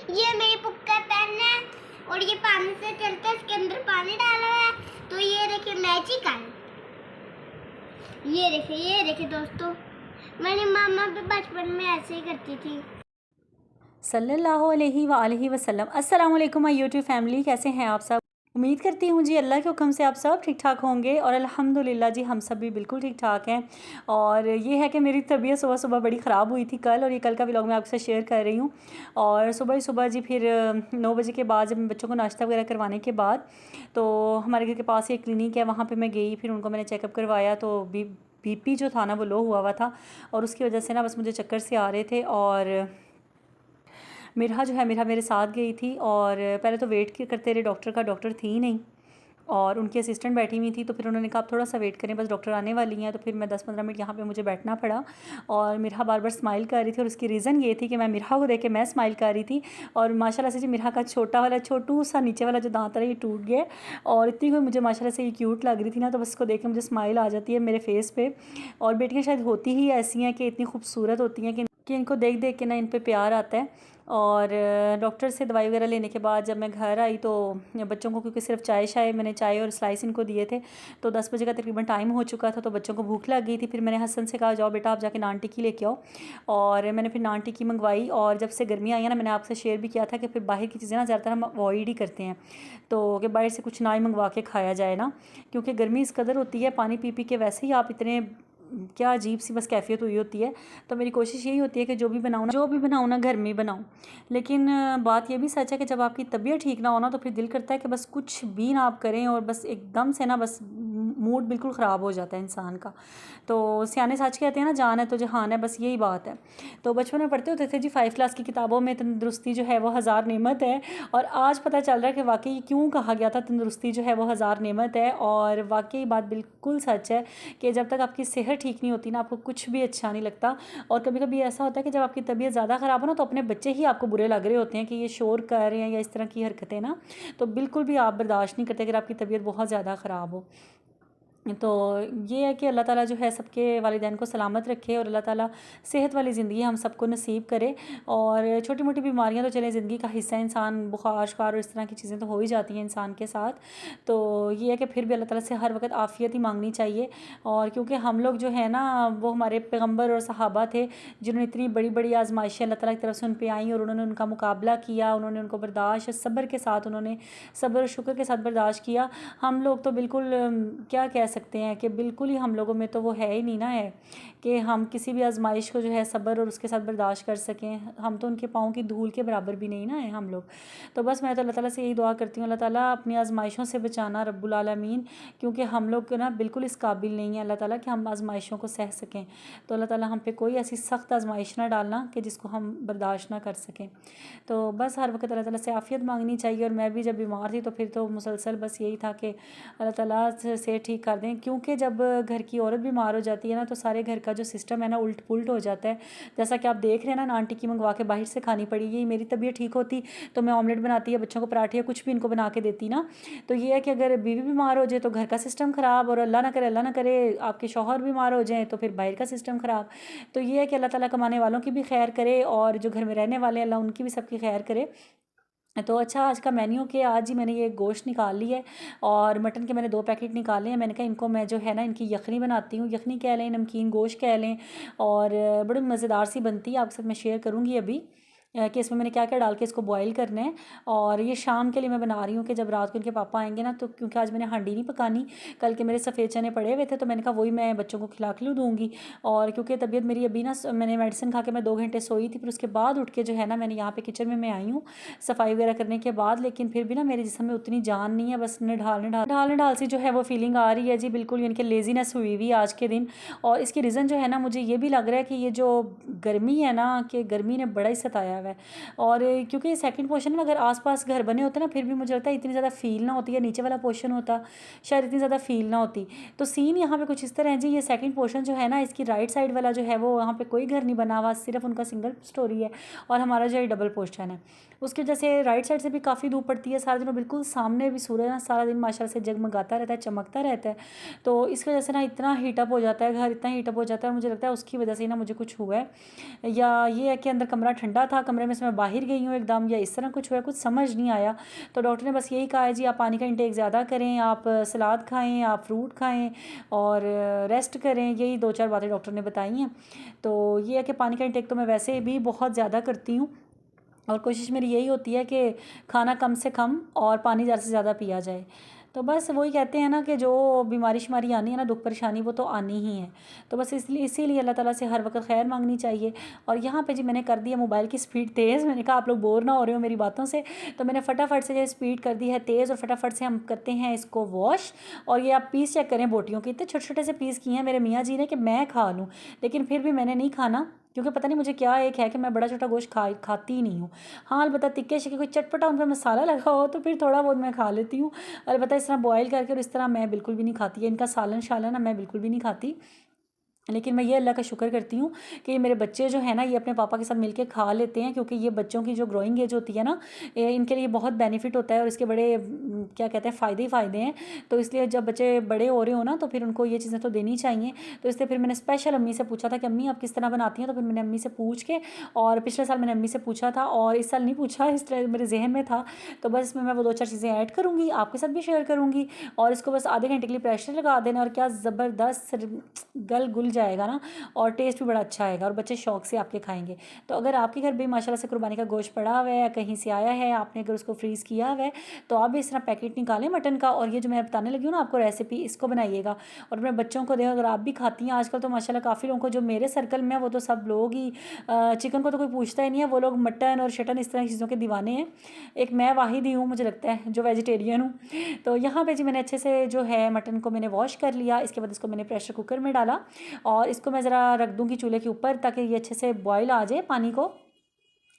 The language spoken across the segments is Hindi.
ये मेरी बुक का पेन है और ये पानी से चलता है, इसके अंदर पानी डाला है तो ये देखिए मैजिक है। ये देखिए दोस्तों, मेरी मामा भी बचपन में ऐसे ही करती थी। सल्लल्लाहु अलैहि वसल्लम। अस्सलाम वालेकुम माय यूट्यूब फैमिली, कैसे हैं आप सब? उम्मीद करती हूँ जी अल्लाह के हुक्म से आप सब ठीक ठाक होंगे और अल्हम्दुलिल्लाह जी हम सब भी बिल्कुल ठीक ठाक हैं। और ये है कि मेरी तबीयत सुबह सुबह बड़ी ख़राब हुई थी कल, और ये कल का व्लॉग मैं आपसे शेयर कर रही हूँ। और सुबह ही सुबह जी फिर 9 बजे के बाद जब बच्चों को नाश्ता वगैरह करवाने के बाद, तो हमारे घर के पास एक क्लिनिक है, वहाँ पर मैं गई, फिर उनको मैंने चेकअप करवाया तो बीपी जो था ना वो लो हुआ था, और उसकी वजह से ना बस मुझे चक्कर से आ रहे थे। और मिरहा जो है, मिरहा मेरे साथ गई थी, और पहले तो वेट करते रहे डॉक्टर का, डॉक्टर थी ही नहीं और उनकी असिस्टेंट बैठी हुई थी। तो फिर उन्होंने कहा आप थोड़ा सा वेट करें, बस डॉक्टर आने वाली हैं। तो फिर मैं 10-15 मिनट यहाँ पे मुझे बैठना पड़ा, और मिरहा बार बार स्माइल कर रही थी, और उसकी रीज़न ये थी कि मैं मिरहा को देख के मैं स्माइल कर रही थी। और माशाल्लाह से जी मिरहा का छोटू सा नीचे वाला जो दांत है ये टूट गया, और इतनी कोई मुझे माशाल्लाह से ये क्यूट लग रही थी ना, तो बस इसको देख के मुझे स्माइल आ जाती है मेरे फेस पे। और बेटियाँ शायद होती ही ऐसी हैं कि इतनी खूबसूरत होती हैं कि इनको देख देख के ना इन पे प्यार आता है। और डॉक्टर से दवाई वगैरह लेने के बाद जब मैं घर आई तो बच्चों को, क्योंकि सिर्फ मैंने चाय और स्लाइस इनको दिए थे, तो 10 बजे का तकरीबन टाइम हो चुका था, तो बच्चों को भूख लग गई थी। फिर मैंने हसन से कहा जाओ बेटा आप जाके नान टिक्की लेके आओ, और मैंने फिर नान टिक्की मंगवाई। और जब से गर्मी आई है ना, मैंने आपसे शेयर भी किया था कि फिर बाहर की चीज़ें ना ज़्यादातर हम अवॉइड ही करते हैं, तो कि बाहर से कुछ ना ही मंगवा के खाया जाए ना, क्योंकि गर्मी इस कदर होती है, पानी पी पी के वैसे ही आप इतने क्या अजीब सी बस कैफियत हुई होती है। तो मेरी कोशिश यही होती है कि जो भी बनाऊँ ना घर में ही बनाऊँ। लेकिन बात ये भी सच है कि जब आपकी तबीयत ठीक ना हो ना, तो फिर दिल करता है कि बस कुछ भी ना आप करें, और बस एकदम से ना बस मूड बिल्कुल ख़राब हो जाता है इंसान का। तो सियाने सच कहते हैं ना, जान है तो जहान है, बस यही बात है। तो बचपन में पढ़ते होते थे जी 5 क्लास की किताबों में, तंदुरुस्ती जो है वो हज़ार नेमत है। और आज पता चल रहा है कि वाकई क्यों कहा गया था तंदुरुस्ती जो है वो हज़ार नेमत है। और वाकई बात बिल्कुल सच है कि जब तक आपकी सेहत ठीक नहीं होती ना, आपको कुछ भी अच्छा नहीं लगता। और कभी कभी ऐसा होता है कि जब आपकी तबीयत ज़्यादा ख़राब हो ना, तो अपने बच्चे ही आपको बुरे लग रहे होते हैं कि ये शोर कर रहे हैं या इस तरह की हरकतें ना, तो बिल्कुल भी आप बर्दाश्त नहीं करते अगर आपकी तबीयत बहुत ज़्यादा ख़राब हो। तो ये है कि अल्लाह ताला जो है सबके वालिदैन को सलामत रखे, और अल्लाह ताला सेहत वाली ज़िंदगी हम सबको नसीब करे। और छोटी मोटी बीमारियां तो चलें ज़िंदगी का हिस्सा, इंसान बुखार शुखार और इस तरह की चीज़ें तो हो ही जाती हैं इंसान के साथ। तो ये है कि फिर भी अल्लाह ताला से हर वक्त आफ़ियत ही मांगनी चाहिए। और क्योंकि हम लोग जो है ना, वो हमारे पैगम्बर और सहाबा थे जिन्होंने इतनी बड़ी बड़ी आजमाइशें अल्लाह ताला की तरफ से उन पर आई, और उन्होंने उनका मुकाबला किया, उन्होंने उनको बर्दाश्त सब्र के साथ, उन्होंने सब्र और शुक्र के साथ बर्दाश्त किया। हम लोग तो बिल्कुल क्या कह सकते हैं कि बिल्कुल ही हम लोगों में तो वो है ही नहीं ना, है कि हम किसी भी आजमाइश को जो है सब्र और उसके साथ बर्दाश्त कर सकें। हम तो उनके पाँव की धूल के बराबर भी नहीं ना है हम लोग। तो बस मैं तो अल्लाह ताला से यही दुआ करती हूँ, अल्लाह ताला अपनी आजमाइशों से बचाना रब्बुल आलमीन, क्योंकि हम लोग ना बिल्कुल इस काबिल नहीं है अल्लाह ताला कि हम आजमाइशों को सह सकें। तो अल्लाह ताला हम पे कोई ऐसी सख्त आजमाइश ना डालना कि जिसको हम बर्दाश्त ना कर सकें। तो बस हर वक्त अल्लाह ताला से आफ़ियत मांगनी चाहिए। और मैं भी जब बीमार थी तो फिर तो मुसलसल बस यही था कि अल्लाह ताला से ठीक कर दें, क्योंकि जब घर की औरत बीमार हो जाती है ना, तो सारे घर का जो सिस्टम है ना उल्ट पुल्ट हो जाता है। जैसा कि आप देख रहे हैं ना, नान टिक्की मंगवा के बाहर से खानी पड़ी। ये मेरी तबीयत ठीक होती तो मैं ऑमलेट बनाती या बच्चों को पराठे या कुछ भी इनको बना के देती ना। तो ये है कि अगर बीवी बीमार हो जाए तो घर का सिस्टम ख़राब, और अल्लाह ना करे आपके शौहर बीमार हो जाएँ तो फिर बाहर का सिस्टम ख़राब। तो ये है कि अल्लाह ताला कमाने वालों की भी खैर करे, और जो घर में रहने वाले हैं अल्लाह उनकी भी सबकी खैर करे। तो अच्छा, आज का मेन्यू के आज ही मैंने ये गोश्त निकाल ली है, और मटन के मैंने 2 पैकेट निकाले हैं। मैंने कहा इनको मैं जो है ना इनकी यखनी बनाती हूँ, यखनी कह लें, नमकीन गोश्त कह लें, और बड़ी मज़ेदार सी बनती है, आपके साथ मैं शेयर करूँगी अभी कि इसमें मैंने क्या क्या डाल के इसको बॉईल करना है। और ये शाम के लिए मैं बना रही हूँ कि जब रात को इनके पापा आएंगे ना, तो क्योंकि आज मैंने हांडी नहीं पकानी, कल के मेरे सफ़ेद चने पड़े हुए थे, तो मैंने कहा वही मैं बच्चों को खिला दूँगी। और क्योंकि तबीयत मेरी अभी ना, मैंने मेडिसिन खा के मैं 2 घंटे सोई थी, फिर उसके बाद उठ के जो है ना मैंने यहाँ पे किचन में मैं आई हूँ सफाई वगैरह करने के बाद। लेकिन फिर भी ना मेरे जिस्म में उतनी जान नहीं है, बस निढाल सी जो है वो फीलिंग आ रही है जी, बिल्कुल यानी कि लेजीनेस हुई हुई आज के दिन। और इसकी रीज़न जो है ना, मुझे ये भी लग रहा है कि ये जो गर्मी है ना, कि गर्मी ने बड़ा ही सताया हुआ है। और क्योंकि सेकंड पोर्शन में अगर आसपास घर बने होते ना, फिर भी मुझे लगता है इतनी ज़्यादा फील ना होती, है नीचे वाला पोर्शन होता शायद इतनी ज़्यादा फील ना होती। तो सीन यहाँ पे कुछ इस तरह है जी, ये सेकंड पोर्शन जो है ना, इसकी राइट साइड वाला जो है वो, यहाँ पे कोई घर नहीं बना हुआ, सिर्फ उनका सिंगल स्टोरी है, और हमारा जो है डबल पोर्शन है। उसकी वजह से राइट साइड से भी काफ़ी धूप पड़ती है सारा दिन, और बिल्कुल सामने भी सूरज ना सारा दिन माशाल्लाह से जगमगाता रहता है, चमकता रहता है। तो इसकी वजह से ना इतना हीटअप हो जाता है घर, इतना हीटअप हो जाता है, मुझे लगता है उसकी वजह से ही ना मुझे कुछ हुआ है। या ये है कि अंदर कमरा ठंडा था, कमरे में से मैं बाहर गई हूँ एकदम, या इस तरह कुछ हुआ, कुछ समझ नहीं आया। तो डॉक्टर ने बस यही कहा है जी आप पानी का इंटेक ज़्यादा करें, आप सलाद खाएँ, आप फ्रूट खाएँ और रेस्ट करें, यही 2-4 बातें डॉक्टर ने बताई हैं। तो ये है कि पानी का इंटेक तो मैं वैसे भी बहुत ज़्यादा करती हूँ और कोशिश मेरी यही होती है कि खाना कम से कम और पानी ज़्यादा से ज़्यादा पिया जाए। तो बस वही कहते हैं ना कि जो बीमारी शुमारी आनी है ना, दुख परेशानी, वो तो आनी ही है। तो बस इसीलिए अल्लाह ताला से हर वक्त खैर मांगनी चाहिए। और यहाँ पे जी मैंने कर दिया मोबाइल की स्पीड तेज़, मैंने कहा आप लोग बोर ना हो रहे हो मेरी बातों से, तो मैंने फटाफट से ये स्पीड कर दी है तेज़ और फटाफट से हम करते हैं इसको वॉश। और ये आप पीस चेक करें बोटियों के, इतने छोटे छोटे से पीस किए हैं मेरे मियाँ जी ने कि मैं खा लूँ, लेकिन फिर भी मैंने नहीं खाना, क्योंकि पता नहीं मुझे क्या एक है कि मैं बड़ा छोटा गोश्त खाती ही नहीं हूँ। हाँ अलबत्ता तिक्के शिक्के कोई चटपटा उन पर मसाला लगा हो तो फिर थोड़ा बहुत मैं खा लेती हूँ। अलबत्ता इस तरह बॉयल करके और इस तरह मैं बिल्कुल भी नहीं खाती है, इनका सालन शालन ना मैं बिल्कुल भी नहीं खाती। लेकिन मैं ये अल्लाह का शुक्र करती हूँ कि ये मेरे बच्चे जो है ना ये अपने पापा के साथ मिलके खा लेते हैं, क्योंकि ये बच्चों की जो ग्रोइंग एज होती है ना, इनके लिए बहुत बेनिफिट होता है और इसके बड़े क्या कहते हैं फ़ायदे ही फ़ायदे हैं। तो इसलिए जब बच्चे बड़े हो रहे हो ना तो फिर उनको ये चीज़ें तो देनी चाहिए। तो इसलिए फिर मैंने स्पेशल अम्मी से पूछा था कि अम्मी आप किस तरह बनाती हैं, तो फिर मैंने अम्मी से पूछ के, और पिछले साल मैंने अम्मी से पूछा था और इस साल नहीं पूछा, इस तरह मेरे जहन में था। तो बस इसमें मैं वो 2-4 चीज़ें ऐड करूँगी, आपके साथ भी शेयर करूँगी। और इसको बस आधे घंटे के लिए प्रेशर लगा देना और क्या ज़बरदस्त गल गुल जाएगा ना, और टेस्ट भी बड़ा अच्छा आएगा और बच्चे शौक से आपके खाएंगे। तो अगर आपके घर भी माशाल्लाह से कुर्बानी का गोश्त पड़ा हुआ है या कहीं से आया है, आपने अगर उसको फ्रीज़ किया हुआ है, तो आप भी इस तरह पैकेट निकालें मटन का, और ये जो मैं बताने लगी हूँ ना आपको रेसिपी, इसको बनाइएगा और अपने बच्चों को दें। अगर आप भी खाती हैं, आजकल तो माशाल्लाह काफ़ी लोगों को, जो मेरे सर्कल में है वो तो सब लोग ही चिकन को तो कोई पूछता ही नहीं है, वो लोग मटन और शटन इस तरह की चीज़ों के दीवाने हैं। एक मैं वाहिद ही हूँ मुझे लगता है जो वेजिटेरियन हूँ। तो यहाँ पे जी मैंने अच्छे से जो है मटन को मैंने वॉश कर लिया, इसके बाद इसको मैंने प्रेशर कुकर में डाला और इसको मैं ज़रा रख दूँगी चूल्हे के ऊपर ताकि ये अच्छे से बॉयल आ जाए पानी को।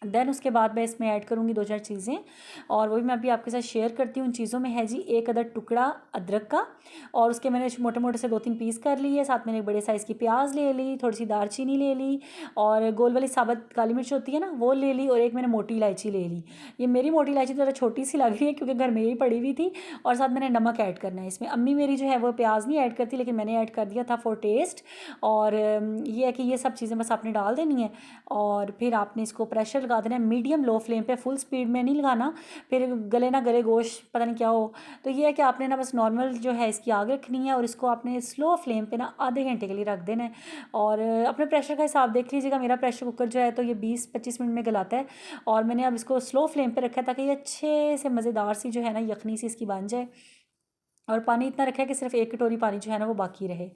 देन उसके बाद मैं इसमें ऐड करूँगी 2-4 चीज़ें, और वो भी मैं अभी आपके साथ शेयर करती हूँ। उन चीज़ों में है जी 1 अदद टुकड़ा अदरक का, और उसके मैंने मोटे मोटे से 2-3 पीस कर लिए। साथ मैंने एक बड़े साइज़ की प्याज ले ली, थोड़ी सी दालचीनी ले ली, और गोल वाली साबुत काली मिर्च होती है ना वो ले ली, और एक मैंने मोटी इलायची ले ली। ये मेरी मोटी इलायची ज़रा छोटी सी लग रही है क्योंकि घर में ही पड़ी हुई थी। और साथ मैंने नमक ऐड करना है इसमें। अम्मी मेरी जो है वो प्याज नहीं ऐड करती, लेकिन मैंने ऐड कर दिया था फॉर टेस्ट। और ये है कि ये सब चीज़ें बस आपने डाल देनी है और फिर आपने इसको प्रेशर लगा देना है मीडियम लो फ्लेम पे, फुल स्पीड में नहीं लगाना, फिर गले ना गले गोश्त पता नहीं क्या हो। तो ये है कि आपने ना बस नॉर्मल जो है इसकी आग रखनी है और इसको आपने स्लो फ्लेम पे ना आधे घंटे के लिए रख देना है। और अपने प्रेशर का हिसाब देख लीजिएगा, मेरा प्रेशर कुकर जो है तो ये 20-25 मिनट में गलाता है, और मैंने अब इसको स्लो फ्लेम पे रखा है ताकि ये अच्छे से मज़ेदार सी जो है ना यखनी सी इसकी बन जाए। और पानी इतना रखा है कि सिर्फ 1 कटोरी पानी जो है ना वो बाकी रहे।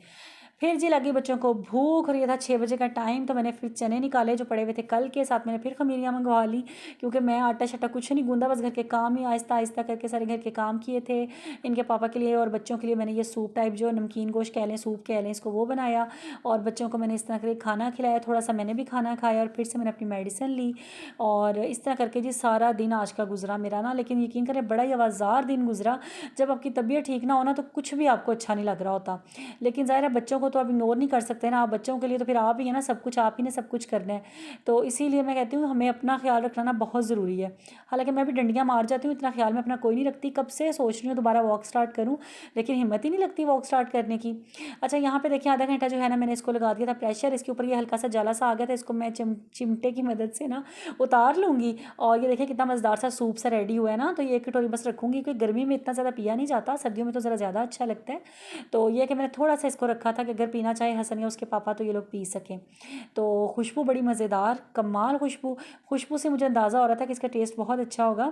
फिर जी लगी बच्चों को भूख, और ये था 6 बजे का टाइम, तो मैंने फिर चने निकाले जो पड़े हुए थे कल के, साथ मैंने फिर खमीरियाँ मंगवा ली, क्योंकि मैं आटा शटा कुछ नहीं गूंदा, बस घर के काम ही आहिस्ता आहिस्ता करके सारे घर के काम किए थे। इनके पापा के लिए और बच्चों के लिए मैंने ये सूप टाइप जो नमकीन गोश्त कह लें, सूप कह लें इसको, वो बनाया, और बच्चों को मैंने इस तरह करके खाना खिलाया, थोड़ा सा मैंने भी खाना खाया, और फिर से मैंने अपनी मेडिसिन ली। और इस तरह करके जी सारा दिन आज का गुजरा मेरा ना, लेकिन यकीन करें बड़ा ही आवाज़ार दिन गुजरा। जब आपकी तबीयत ठीक ना हो ना तो कुछ भी आपको अच्छा नहीं लग रहा होता, लेकिन ज़ाहिर है बच्चों को तो आप इग्नोर नहीं कर सकते ना, आप बच्चों के लिए तो फिर आप ही है ना सब कुछ, आप ही ने सब कुछ करना है। तो इसीलिए मैं कहती हूँ हमें अपना ख्याल रखना ना बहुत ज़रूरी है। हालांकि मैं भी डंडियाँ मार जाती हूँ, इतना ख्याल मैं अपना कोई नहीं रखती, कब से सोच रही हूँ दोबारा वॉक स्टार्ट करूँ, लेकिन हिम्मत ही नहीं लगती वॉक स्टार्ट करने की। अच्छा यहाँ पे देखिए आधा घंटा जो है ना मैंने इसको लगा दिया था प्रेशर, इसके ऊपर ये हल्का सा जाला सा आ गया था, इसको मैं चिमटे की मदद से ना उतार लूँगी। और ये देखिए कितना मज़ेदार सा सूप सा रेडी हुआ है ना। तो ये 1 कटोरी बस रखूँगी, क्योंकि गर्मी में इतना ज़्यादा पिया नहीं जाता, सर्दियों में तो ज़रा ज़्यादा अच्छा लगता है। तो ये कि मैंने थोड़ा सा इसको रखा था कि अगर पीना चाहे हसन या उसके पापा तो ये लोग पी सकें। तो खुशबू बड़ी मज़ेदार कमाल खुशबू से मुझे अंदाज़ा हो रहा था कि इसका टेस्ट बहुत अच्छा होगा,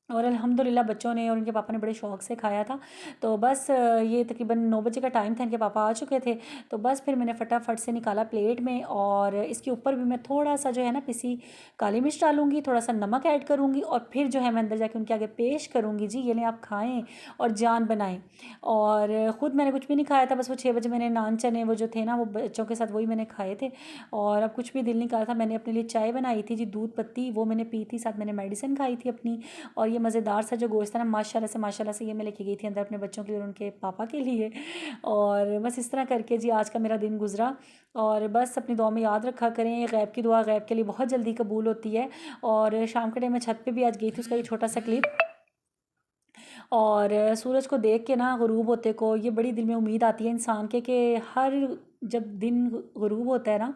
और अल्हम्दुलिल्लाह बच्चों ने और इनके पापा ने बड़े शौक़ से खाया था। तो बस ये तकरीबन 9 बजे का टाइम था, इनके पापा आ चुके थे। तो बस फिर मैंने फटाफट से निकाला प्लेट में, और इसके ऊपर भी मैं थोड़ा सा जो है ना पिसी काली मिर्च डालूँगी, थोड़ा सा नमक ऐड करूँगी, और फिर जो है मैं अंदर जाके उनके आगे पेश करूँगी, जी ये लें आप खाएँ और जान बनाएँ। और ख़ुद मैंने कुछ भी नहीं खाया था, बस वो 6 बजे मैंने नान चने वो जो थे ना वो बच्चों के साथ वही मैंने खाए थे, और अब कुछ भी दिल नहीं कर रहा था। मैंने अपने लिए चाय बनाई थी जी दूध पत्ती, वो मैंने पी थी, साथ मैंने मेडिसिन खाई थी अपनी। और ये मज़ेदार सा जो गोश्त था ना माशाल्लाह से ये मैं लेके गई थी अंदर अपने बच्चों के लिए और उनके पापा के लिए। और बस इस तरह करके जी आज का मेरा दिन गुजरा। और बस अपनी दुआ में याद रखा करें, गैब की दुआ गैब के लिए बहुत जल्दी कबूल होती है। और शाम के टाइम मैं छत पे भी आज गई थी, उसका ये छोटा सा क्लिप, और सूरज को देख के ना गुरूब होते को ये बड़ी दिल में उम्मीद आती है इंसान के कि हर जब दिन गुरूब होता है ना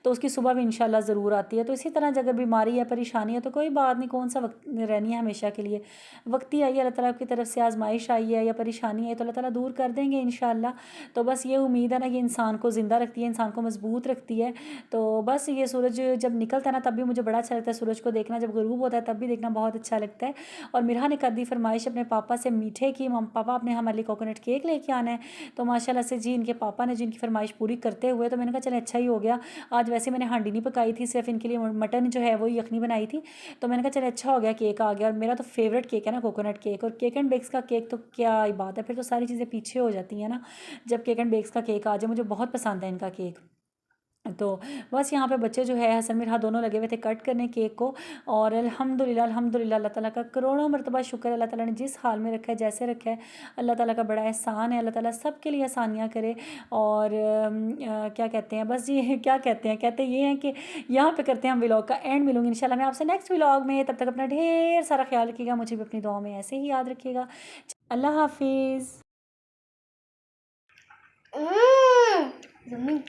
तो उसकी सुबह भी इंशाल्लाह ज़रूर आती है। तो इसी तरह अगर बीमारी है, परेशानी है, तो कोई बात नहीं, कौन सा वक्त रहनी है हमेशा के लिए। वक्त ही आई है, अल्लाह ताला की तरफ से आजमाइश आई है या परेशानी है तो अल्लाह ताला दूर कर देंगे इंशाल्लाह। तो बस ये उम्मीद है ना, ये इंसान को ज़िंदा रखती है, इंसान को मजबूत रखती है। तो बस ये सूरज जब निकलता है ना तब भी मुझे बड़ा अच्छा लगता है सूरज को देखना, जब गुरूब होता है तब भी देखना बहुत अच्छा लगता है। और मिरहा ने कर दी फरमाइश अपने पापा से मीठे की, पापा आपने हमारे लिए कोकोनट केक लेके आना है। तो माशाल्लाह से जी इनके पापा ने जिनकी फरमाइश पूरी करते हुए, तो मैंने कहा चले अच्छा ही हो गया। आज वैसे मैंने हांडी नहीं पकाई थी, सिर्फ इनके लिए मटन जो है वो यखनी बनाई थी। तो मैंने कहा चले अच्छा हो गया केक आ गया। और मेरा तो फेवरेट केक है ना कोकोनट केक, और केक एंड बेक्स का केक तो क्या ही बात है, फिर तो सारी चीज़ें पीछे हो जाती हैं ना जब केक एंड बेक्स का केक आ जाए। मुझे बहुत पसंद है इनका केक। तो बस यहाँ पे बच्चे जो है हसन मिरहा दोनों लगे हुए थे कट करने केक को। और अल्हम्दुलिल्लाह अल्हम्दुलिल्लाह अल्लाह ताला का करोड़ों मरतबा शुक्र, अल्लाह ताला ने जिस हाल में रखा है, जैसे रखा है, अल्लाह ताला का बड़ा एहसान है। अल्लाह ताला सब के लिए आसानियाँ करे। और क्या कहते हैं, बस ये क्या कहते ये हैं कि यहाँ पे करते हैं हम व्लॉग का एंड। मिलूंगी इंशाल्लाह मैं आपसे नेक्स्ट व्लॉग में, तब तक अपना ढेर सारा ख्याल रखिएगा, मुझे भी अपनी दुआ में ऐसे ही याद रखिएगा। अल्लाह हाफिज़। यम्मी।